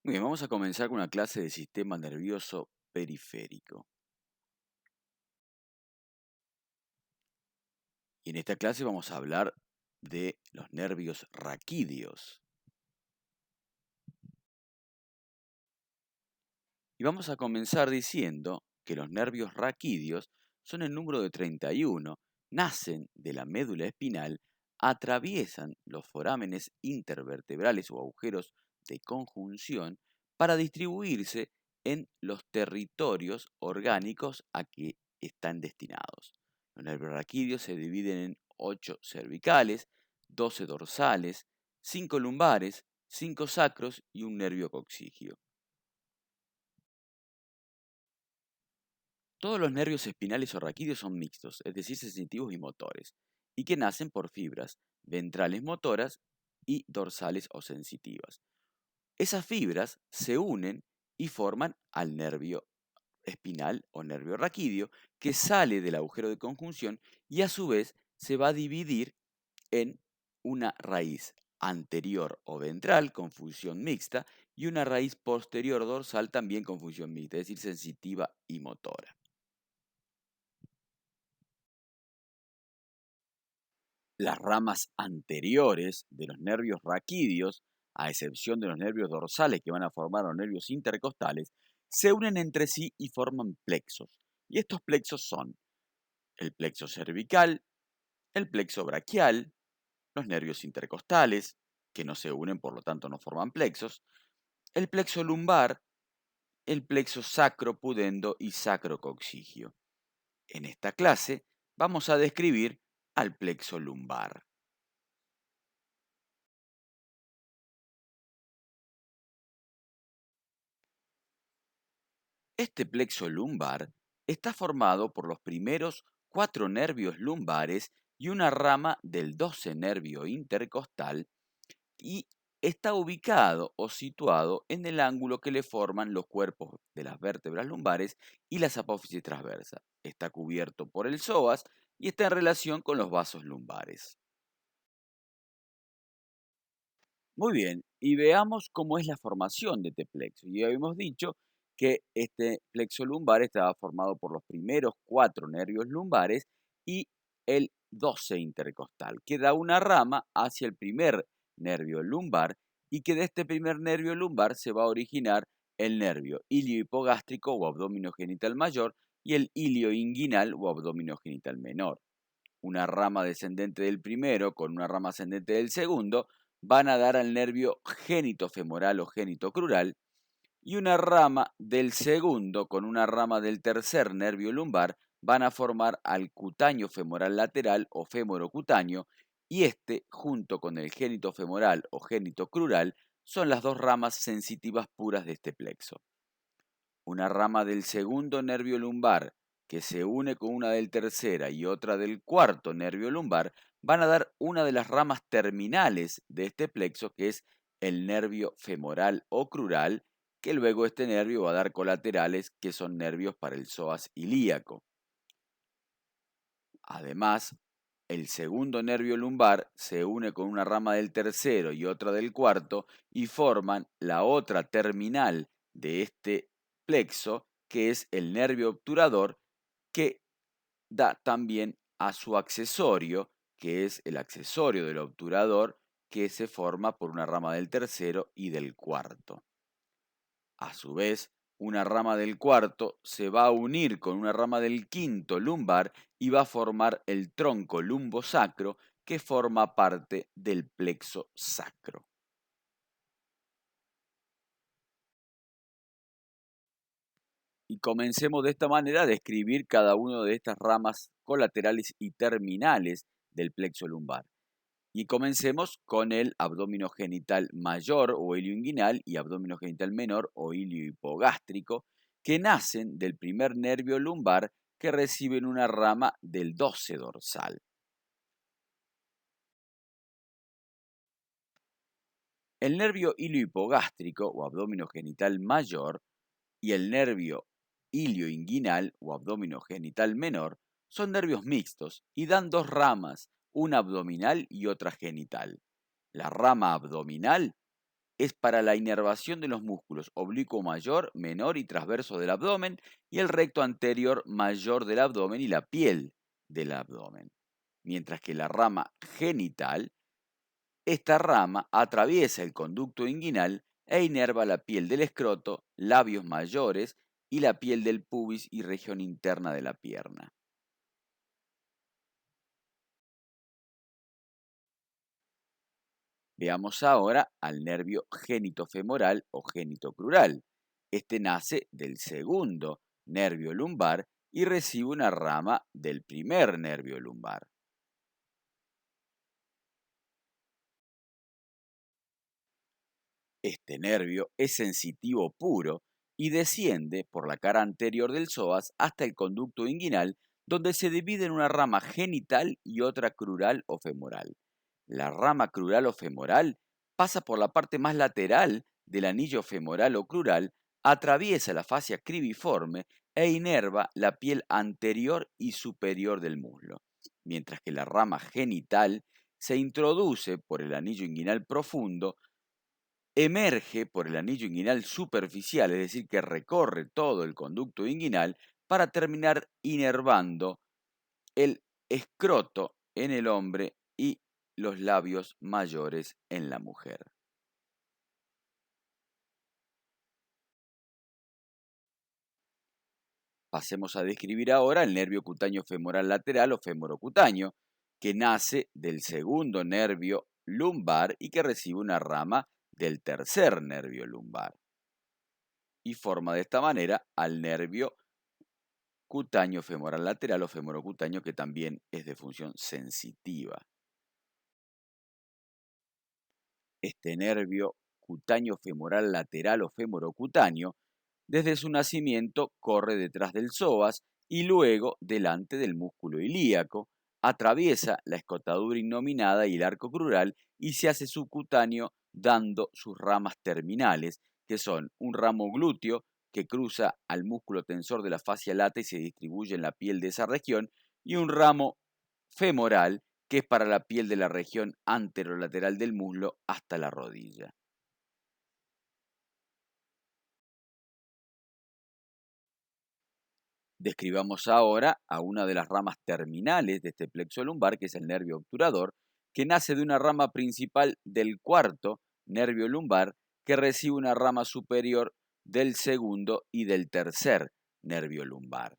Muy bien, vamos a comenzar con una clase de sistema nervioso periférico. Y en esta clase vamos a hablar de los nervios raquídeos. Y vamos a comenzar diciendo que los nervios raquídeos son en número de 31, nacen de la médula espinal, atraviesan los forámenes intervertebrales o agujeros de conjunción para distribuirse en los territorios orgánicos a que están destinados. Los nervios raquídeos se dividen en 8 cervicales, 12 dorsales, 5 lumbares, 5 sacros y un nervio coxígeo. Todos los nervios espinales o raquídeos son mixtos, es decir, sensitivos y motores, y que nacen por fibras ventrales motoras y dorsales o sensitivas. Esas fibras se unen y forman al nervio espinal o nervio raquídeo que sale del agujero de conjunción y a su vez se va a dividir en una raíz anterior o ventral con función mixta y una raíz posterior dorsal también con función mixta, es decir, sensitiva y motora. Las ramas anteriores de los nervios raquídeos, a excepción de los nervios dorsales que van a formar los nervios intercostales, se unen entre sí y forman plexos. Y estos plexos son el plexo cervical, el plexo braquial, los nervios intercostales, que no se unen, por lo tanto no forman plexos, el plexo lumbar, el plexo sacropudendo y sacrocoxigio. En esta clase vamos a describir al plexo lumbar. Este plexo lumbar está formado por los primeros 4 nervios lumbares y una rama del 12 nervio intercostal y está ubicado o situado en el ángulo que le forman los cuerpos de las vértebras lumbares y las apófisis transversas. Está cubierto por el psoas y está en relación con los vasos lumbares. Muy bien, y veamos cómo es la formación de este plexo. Ya habíamos dicho que este plexo lumbar estaba formado por los primeros 4 nervios lumbares y el 12 intercostal, que da una rama hacia el primer nervio lumbar y que de este primer nervio lumbar se va a originar el nervio iliohipogástrico o abdominio genital mayor y el ilioinguinal o abdominio genital menor. Una rama descendente del primero con una rama ascendente del segundo van a dar al nervio génito-femoral o génito-crural y una rama del segundo con una rama del tercer nervio lumbar van a formar al cutáneo femoral lateral o fémoro cutáneo y este, junto con el génito femoral o génito crural, son las dos ramas sensitivas puras de este plexo. Una rama del segundo nervio lumbar que se une con una del tercera y otra del cuarto nervio lumbar van a dar una de las ramas terminales de este plexo que es el nervio femoral o crural, que luego este nervio va a dar colaterales que son nervios para el psoas ilíaco. Además, el segundo nervio lumbar se une con una rama del tercero y otra del cuarto y forman la otra terminal de este plexo, que es el nervio obturador, que da también a su accesorio, que es el accesorio del obturador, que se forma por una rama del tercero y del cuarto. A su vez, una rama del cuarto se va a unir con una rama del quinto lumbar y va a formar el tronco lumbosacro que forma parte del plexo sacro. Y comencemos de esta manera a describir cada una de estas ramas colaterales y terminales del plexo lumbar. Y comencemos con el abdómino genital mayor o ilioinguinal y abdómino genital menor o iliohipogástrico, que nacen del primer nervio lumbar que reciben una rama del 12 dorsal. El nervio iliohipogástrico o abdómino genital mayor y el nervio ilioinguinal o abdómino genital menor son nervios mixtos y dan dos ramas, una abdominal y otra genital. La rama abdominal es para la inervación de los músculos oblicuo mayor, menor y transverso del abdomen y el recto anterior mayor del abdomen y la piel del abdomen. Mientras que la rama genital, esta rama atraviesa el conducto inguinal e inerva la piel del escroto, labios mayores y la piel del pubis y región interna de la pierna. Veamos ahora al nervio genitofemoral o genitocrural. Este nace del segundo nervio lumbar y recibe una rama del primer nervio lumbar. Este nervio es sensitivo puro y desciende por la cara anterior del psoas hasta el conducto inguinal, donde se divide en una rama genital y otra crural o femoral. La rama crural o femoral pasa por la parte más lateral del anillo femoral o crural, atraviesa la fascia cribiforme e inerva la piel anterior y superior del muslo, mientras que la rama genital se introduce por el anillo inguinal profundo, emerge por el anillo inguinal superficial, es decir, que recorre todo el conducto inguinal para terminar inervando el escroto en el hombre y los labios mayores en la mujer. Pasemos a describir ahora el nervio cutáneo femoral lateral o femorocutáneo, que nace del segundo nervio lumbar y que recibe una rama del tercer nervio lumbar y forma de esta manera al nervio cutáneo femoral lateral o femorocutáneo, que también es de función sensitiva. Este nervio cutáneo femoral lateral o femorocutáneo, desde su nacimiento corre detrás del psoas y luego delante del músculo ilíaco, atraviesa la escotadura innominada y el arco crural y se hace subcutáneo dando sus ramas terminales, que son un ramo glúteo que cruza al músculo tensor de la fascia lata y se distribuye en la piel de esa región, y un ramo femoral que es para la piel de la región anterolateral del muslo hasta la rodilla. Describamos ahora a una de las ramas terminales de este plexo lumbar, que es el nervio obturador, que nace de una rama principal del cuarto nervio lumbar, que recibe una rama superior del segundo y del tercer nervio lumbar.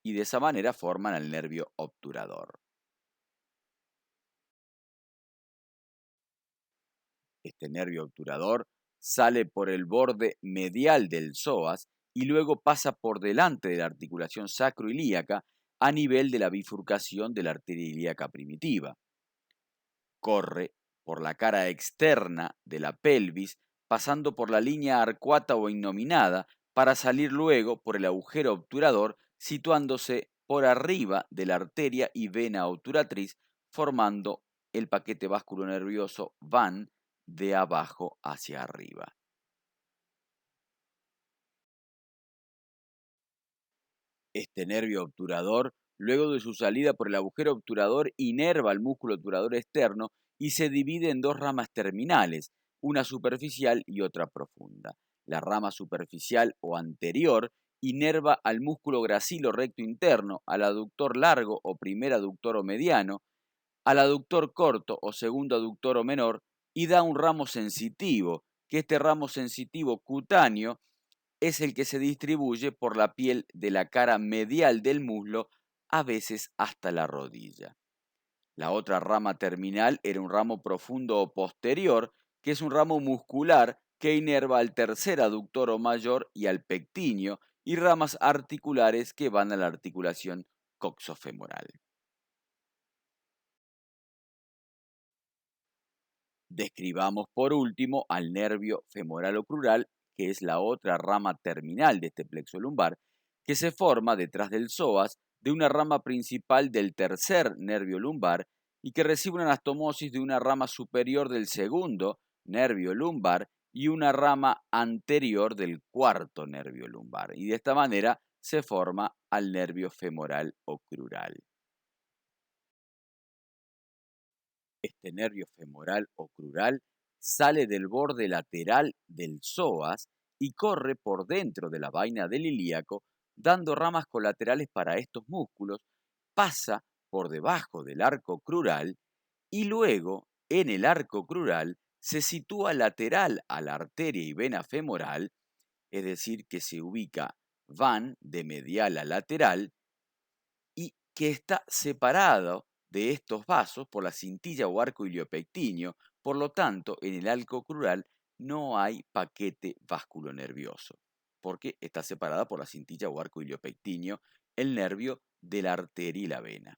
Y de esa manera forman el nervio obturador. Este nervio obturador sale por el borde medial del psoas y luego pasa por delante de la articulación sacroilíaca a nivel de la bifurcación de la arteria ilíaca primitiva. Corre por la cara externa de la pelvis, pasando por la línea arcuata o innominada para salir luego por el agujero obturador, situándose por arriba de la arteria y vena obturatriz, formando el paquete vasculonervioso VAN de abajo hacia arriba. Este nervio obturador, luego de su salida por el agujero obturador, inerva el músculo obturador externo y se divide en dos ramas terminales, una superficial y otra profunda. La rama superficial o anterior inerva al músculo gracilo recto interno, al aductor largo o primer aductor o mediano, al aductor corto o segundo aductor o menor, y da un ramo sensitivo, que este ramo sensitivo cutáneo es el que se distribuye por la piel de la cara medial del muslo, a veces hasta la rodilla. La otra rama terminal era un ramo profundo o posterior, que es un ramo muscular que inerva al tercer aductor o mayor y al pectíneo, y ramas articulares que van a la articulación coxofemoral. Describamos por último al nervio femoral o crural, que es la otra rama terminal de este plexo lumbar, que se forma detrás del psoas de una rama principal del tercer nervio lumbar y que recibe una anastomosis de una rama superior del segundo nervio lumbar y una rama anterior del cuarto nervio lumbar. Y de esta manera se forma al nervio femoral o crural. Este nervio femoral o crural sale del borde lateral del psoas y corre por dentro de la vaina del ilíaco, dando ramas colaterales para estos músculos, pasa por debajo del arco crural y luego en el arco crural se sitúa lateral a la arteria y vena femoral, es decir, que se ubica van de medial a lateral y que está separado de estos vasos por la cintilla o arco iliopectíneo, por lo tanto, en el arco crural no hay paquete vasculonervioso, porque está separada por la cintilla o arco iliopectíneo, el nervio de la arteria y la vena.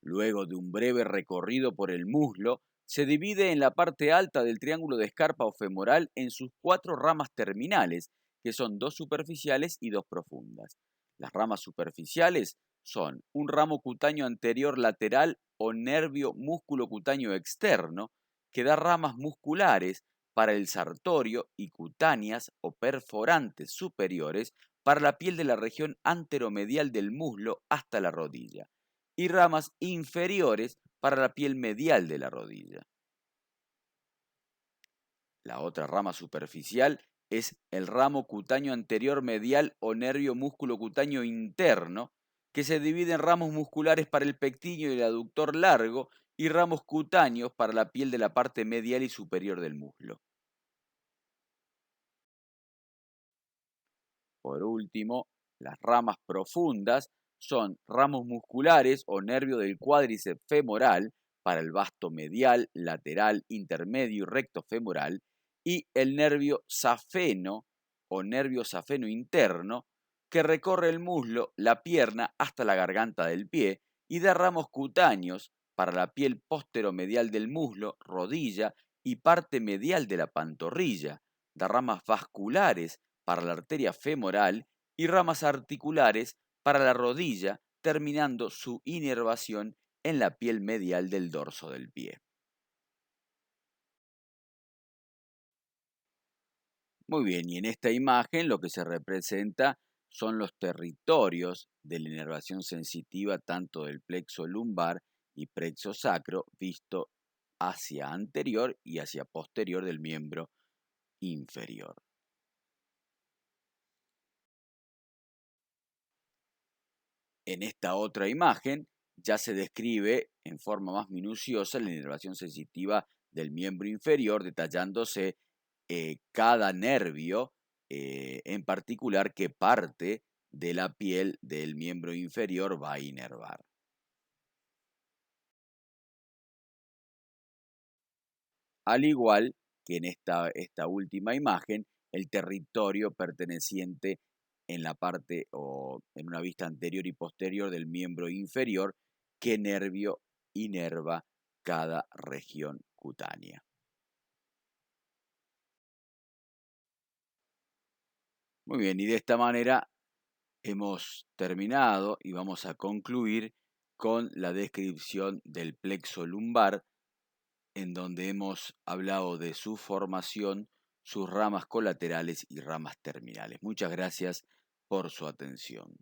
Luego de un breve recorrido por el muslo, se divide en la parte alta del triángulo de escarpa o femoral en sus 4 ramas terminales, que son 2 superficiales y 2 profundas. Las ramas superficiales son un ramo cutáneo anterior lateral o nervio músculo cutáneo externo, que da ramas musculares para el sartorio y cutáneas o perforantes superiores para la piel de la región anteromedial del muslo hasta la rodilla y ramas inferiores para la piel medial de la rodilla. La otra rama superficial es el ramo cutáneo anterior medial o nervio músculo cutáneo interno, que se divide en ramos musculares para el pectíneo y el aductor largo y ramos cutáneos para la piel de la parte medial y superior del muslo. Por último, las ramas profundas son ramos musculares o nervio del cuádriceps femoral para el vasto medial, lateral, intermedio y recto femoral y el nervio safeno o nervio safeno interno que recorre el muslo, la pierna hasta la garganta del pie y da ramos cutáneos para la piel posteromedial del muslo, rodilla y parte medial de la pantorrilla. Da ramas vasculares para la arteria femoral y ramas articulares para la rodilla, terminando su inervación en la piel medial del dorso del pie. Muy bien, y en esta imagen lo que se representa son los territorios de la inervación sensitiva tanto del plexo lumbar y plexo sacro visto hacia anterior y hacia posterior del miembro inferior. En esta otra imagen ya se describe en forma más minuciosa la inervación sensitiva del miembro inferior, detallándose cada nervio en particular que parte de la piel del miembro inferior va a inervar. Al igual que en esta última imagen, el territorio perteneciente en la parte o en una vista anterior y posterior del miembro inferior, qué nervio inerva cada región cutánea. Muy bien, y de esta manera hemos terminado y vamos a concluir con la descripción del plexo lumbar, en donde hemos hablado de su formación, sus ramas colaterales y ramas terminales. Muchas gracias por su atención.